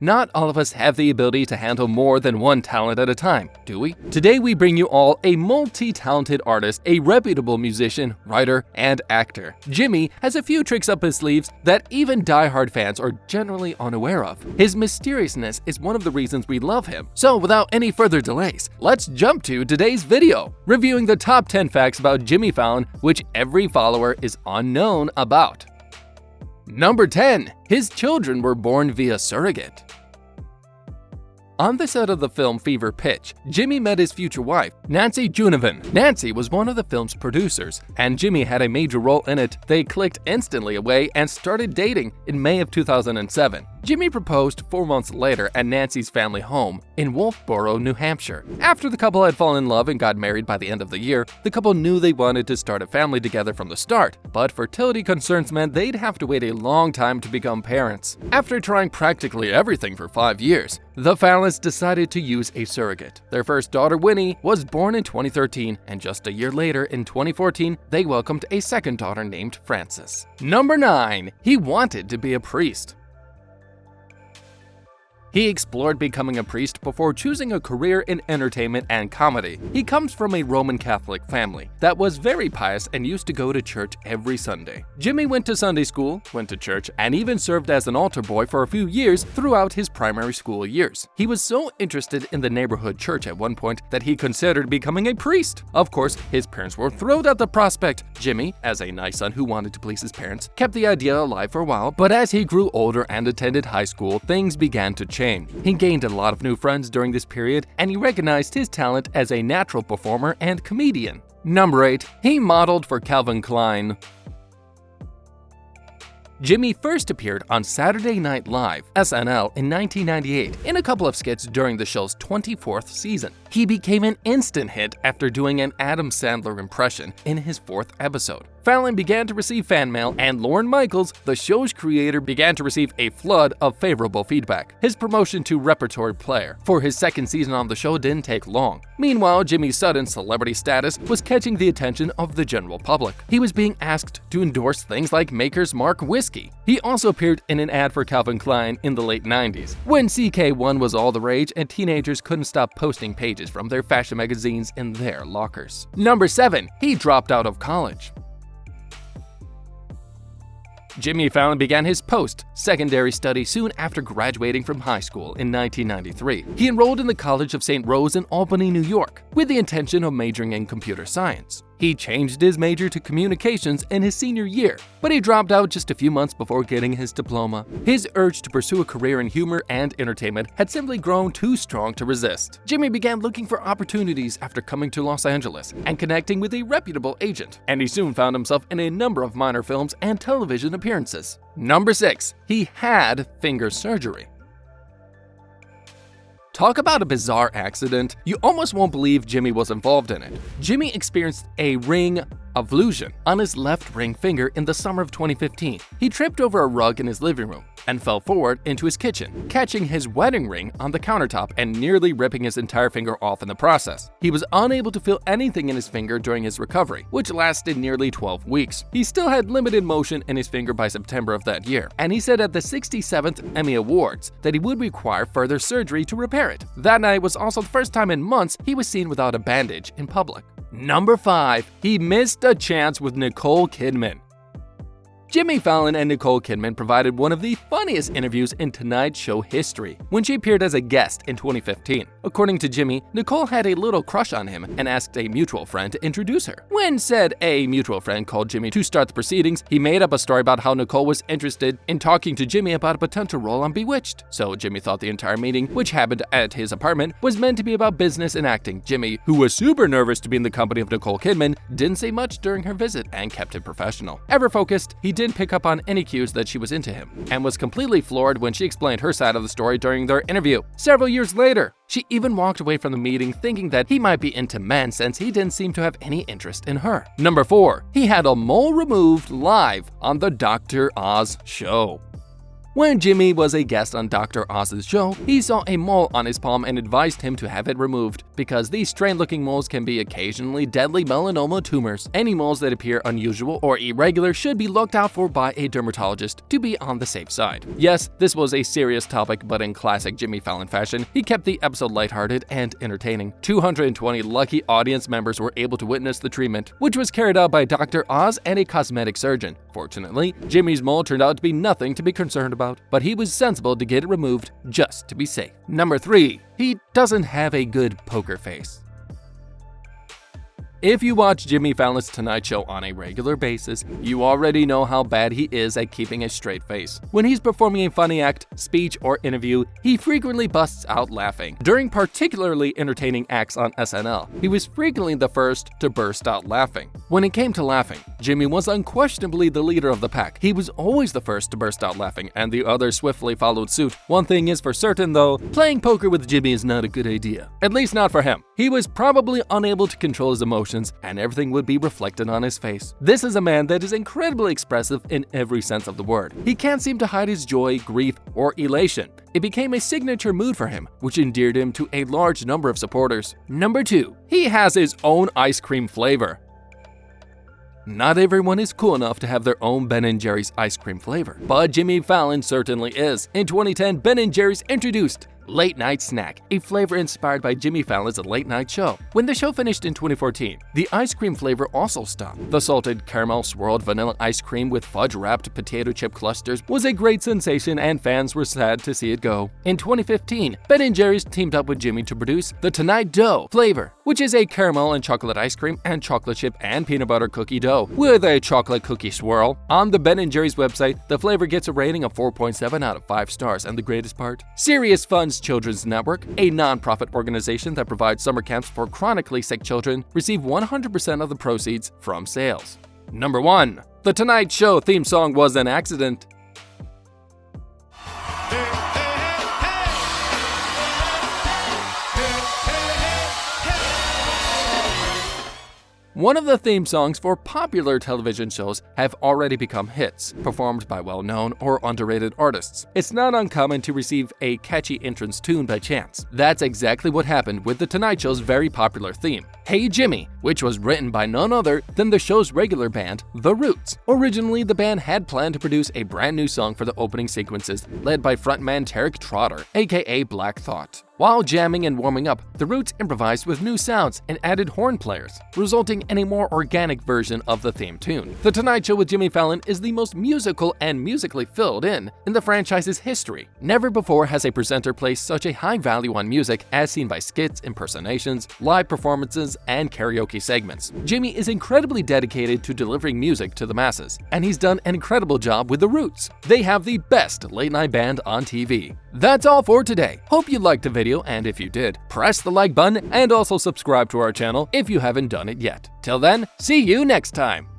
Not all of us have the ability to handle more than one talent at a time, do we? Today we bring you all a multi-talented artist, a reputable musician, writer, and actor. Jimmy has a few tricks up his sleeves that even die-hard fans are generally unaware of. His mysteriousness is one of the reasons we love him. So without any further delays, let's jump to today's video, reviewing the top 10 facts about Jimmy Fallon which every follower is unknown about. Number 10. His children were born via surrogate. On the set of the film Fever Pitch, Jimmy met his future wife, Nancy Junovan. Nancy was one of the film's producers, and Jimmy had a major role in it. They clicked instantly away and started dating in May of 2007. Jimmy proposed 4 months later at Nancy's family home in Wolfboro, New Hampshire. After the couple had fallen in love and got married by the end of the year, the couple knew they wanted to start a family together from the start, but fertility concerns meant they'd have to wait a long time to become parents. After trying practically everything for 5 years, the Fallons decided to use a surrogate. Their first daughter, Winnie, was born in 2013, and just a year later, in 2014, they welcomed a second daughter named Frances. Number 9. He wanted to be a priest. He explored becoming a priest before choosing a career in entertainment and comedy. He comes from a Roman Catholic family that was very pious and used to go to church every Sunday. Jimmy went to Sunday school, went to church, and even served as an altar boy for a few years throughout his primary school years. He was so interested in the neighborhood church at one point that he considered becoming a priest. Of course, his parents were thrilled at the prospect. Jimmy, as a nice son who wanted to please his parents, kept the idea alive for a while, but as he grew older and attended high school, things began to change. He gained a lot of new friends during this period, and he recognized his talent as a natural performer and comedian. Number 8. He modeled for Calvin Klein. Jimmy first appeared on Saturday Night Live, SNL, in 1998 in a couple of skits during the show's 24th season. He became an instant hit after doing an Adam Sandler impression in his 4th episode. Fallon began to receive fan mail, and Lorne Michaels, the show's creator, began to receive a flood of favorable feedback. His promotion to repertory player for his second season on the show didn't take long. Meanwhile, Jimmy's sudden celebrity status was catching the attention of the general public. He was being asked to endorse things like Maker's Mark whiskey. He also appeared in an ad for Calvin Klein in the late 90s, when CK1 was all the rage and teenagers couldn't stop posting pages from their fashion magazines in their lockers. Number 7. He dropped out of college. Jimmy Fallon began his post-secondary study soon after graduating from high school in 1993. He enrolled in the College of St. Rose in Albany, New York, with the intention of majoring in computer science. He changed his major to communications in his senior year, but he dropped out just a few months before getting his diploma. His urge to pursue a career in humor and entertainment had simply grown too strong to resist. Jimmy began looking for opportunities after coming to Los Angeles and connecting with a reputable agent, and he soon found himself in a number of minor films and television appearances. Number 6. He had finger surgery. Talk about a bizarre accident. You almost won't believe Jimmy was involved in it. Jimmy experienced a ring avulsion on his left ring finger in the summer of 2015. He tripped over a rug in his living room and fell forward into his kitchen, catching his wedding ring on the countertop and nearly ripping his entire finger off in the process. He was unable to feel anything in his finger during his recovery, which lasted nearly 12 weeks. He still had limited motion in his finger by September of that year, and he said at the 67th Emmy Awards that he would require further surgery to repair it. That night was also the first time in months he was seen without a bandage in public. Number 5. He missed a chance with Nicole Kidman. Jimmy Fallon and Nicole Kidman provided one of the funniest interviews in Tonight Show history when she appeared as a guest in 2015. According to Jimmy, Nicole had a little crush on him and asked a mutual friend to introduce her. When said a mutual friend called Jimmy to start the proceedings, he made up a story about how Nicole was interested in talking to Jimmy about a potential role on Bewitched. So Jimmy thought the entire meeting, which happened at his apartment, was meant to be about business and acting. Jimmy, who was super nervous to be in the company of Nicole Kidman, didn't say much during her visit and kept it professional. Ever focused, he didn't pick up on any cues that she was into him, and was completely floored when she explained her side of the story during their interview. Several years later, she even walked away from the meeting thinking that he might be into men since he didn't seem to have any interest in her. Number 4. He had a mole removed live on the Dr. Oz show. When Jimmy was a guest on Dr. Oz's show, he saw a mole on his palm and advised him to have it removed because these strange-looking moles can be occasionally deadly melanoma tumors. Any moles that appear unusual or irregular should be looked out for by a dermatologist to be on the safe side. Yes, this was a serious topic, but in classic Jimmy Fallon fashion, he kept the episode lighthearted and entertaining. 220 lucky audience members were able to witness the treatment, which was carried out by Dr. Oz and a cosmetic surgeon. Fortunately, Jimmy's mole turned out to be nothing to be concerned about, but he was sensible to get it removed just to be safe. Number 3. He doesn't have a good poker face. If you watch Jimmy Fallon's Tonight Show on a regular basis, you already know how bad he is at keeping a straight face. When he's performing a funny act, speech, or interview, he frequently busts out laughing. During particularly entertaining acts on SNL, he was frequently the first to burst out laughing. When it came to laughing, Jimmy was unquestionably the leader of the pack. He was always the first to burst out laughing, and the others swiftly followed suit. One thing is for certain though, playing poker with Jimmy is not a good idea. At least not for him. He was probably unable to control his emotions, and everything would be reflected on his face. This is a man that is incredibly expressive in every sense of the word. He can't seem to hide his joy, grief, or elation. It became a signature mood for him, which endeared him to a large number of supporters. Number 2. He has his own ice cream flavor. Not everyone is cool enough to have their own Ben & Jerry's ice cream flavor, but Jimmy Fallon certainly is. In 2010, Ben & Jerry's introduced Late Night Snack, a flavor inspired by Jimmy Fallon's late night show. When the show finished in 2014, the ice cream flavor also stopped. The salted caramel swirled vanilla ice cream with fudge-wrapped potato chip clusters was a great sensation, and fans were sad to see it go. In 2015, Ben & Jerry's teamed up with Jimmy to produce the Tonight Dough flavor, which is a caramel and chocolate ice cream and chocolate chip and peanut butter cookie dough with a chocolate cookie swirl. On the Ben & Jerry's website, the flavor gets a rating of 4.7 out of 5 stars, and the greatest part? Serious Fun's Children's Network, a non-profit organization that provides summer camps for chronically sick children, receive 100% of the proceeds from sales. Number 1. The Tonight Show theme song was an accident. One of the theme songs for popular television shows have already become hits, performed by well-known or underrated artists. It's not uncommon to receive a catchy entrance tune by chance. That's exactly what happened with The Tonight Show's very popular theme, Hey Jimmy, which was written by none other than the show's regular band, The Roots. Originally, the band had planned to produce a brand new song for the opening sequences, led by frontman Tarek Trotter, aka Black Thought. While jamming and warming up, The Roots improvised with new sounds and added horn players, resulting in a more organic version of the theme tune. The Tonight Show with Jimmy Fallon is the most musical and musically filled in the franchise's history. Never before has a presenter placed such a high value on music, as seen by skits, impersonations, live performances, and karaoke segments. Jimmy is incredibly dedicated to delivering music to the masses, and he's done an incredible job with The Roots. They have the best late-night band on TV. That's all for today. Hope you liked the video, and if you did, press the like button and also subscribe to our channel if you haven't done it yet. Till then, see you next time!